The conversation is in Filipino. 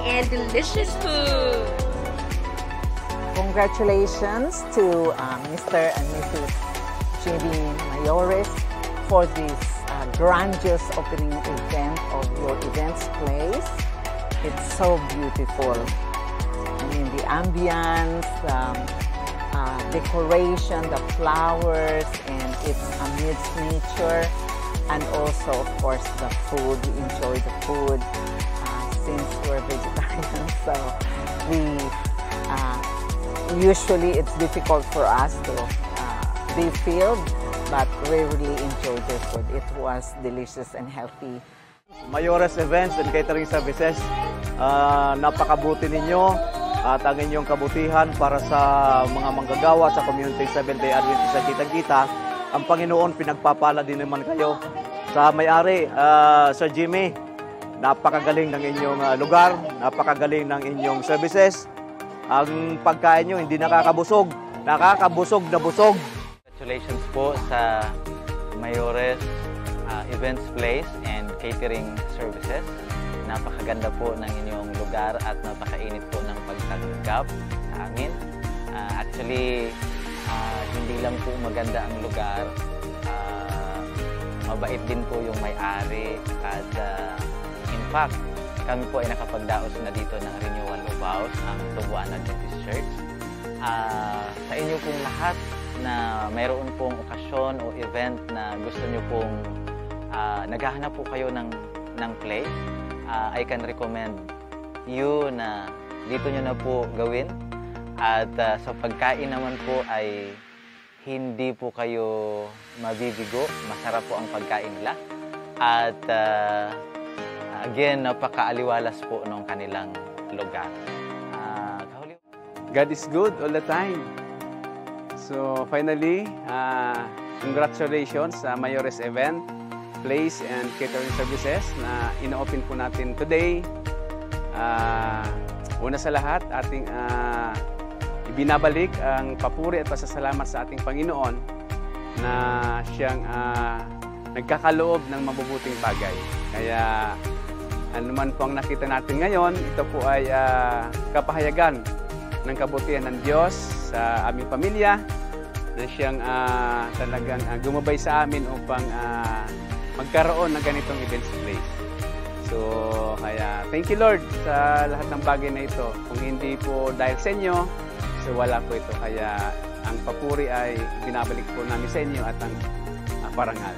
and delicious food. Congratulations to Mr. and Mrs. Jimmy Mayores for this grandiose opening event of your events place. It's so beautiful. I mean, the ambience, decoration, the flowers, and it's amidst nature. And also, of course, the food. We enjoy the food since we're vegetarians. So usually it's difficult for us to be filled, but we really enjoyed the food. It was delicious and healthy. Mayores Events and Catering Services, napakabuti ninyo at ang inyong kabutihan para sa mga manggagawa sa Community Seventh-day Adventist sa Kitang-Kita. Ang Panginoon pinagpapala din naman kayo. Sa may-ari, Sir Jimmy, napakagaling ng inyong lugar, napakagaling ng inyong services. Ang pagkain nyo hindi nakakabusog, nakakabusog na busog. Congratulations po sa Mayores Events Place and Catering Services. Napakaganda po ng inyong lugar at napakainit po ng pagtanggap sa amin. Actually, hindi lang po maganda ang lugar, mabait din po yung may-ari at in fact, kami po ay nakapagdaos na dito ng Renewal of Vows, ang Tubuan Adventist Church. Sa inyo pong lahat na mayroon pong okasyon o event na gusto nyo pong naghahanap po kayo ng place, I can recommend you na dito nyo na po gawin. At sa pagkain naman po ay hindi po kayo mabibigo. Masarap po ang pagkain nila. At again, napakaaliwalas po ng kanilang lugar. God is good all the time. So finally, congratulations sa Mayores Event, Place and Catering Services na ina-open po natin today. Una sa lahat, ating ibinabalik ang papuri at pasasalamat sa ating Panginoon na siyang nagkakaloob ng mabubuting bagay. Kaya anuman po ang nakita natin ngayon, ito po ay kapahayagan ng kabutihan ng Diyos sa aming pamilya na siyang talagang gumabay sa amin upang magkaroon ng ganitong events place. So, kaya thank you Lord sa lahat ng bagay na ito. Kung hindi po dahil sa inyo, so wala po ito. Kaya ang papuri ay binabalik po namin sa inyo at ang parangal.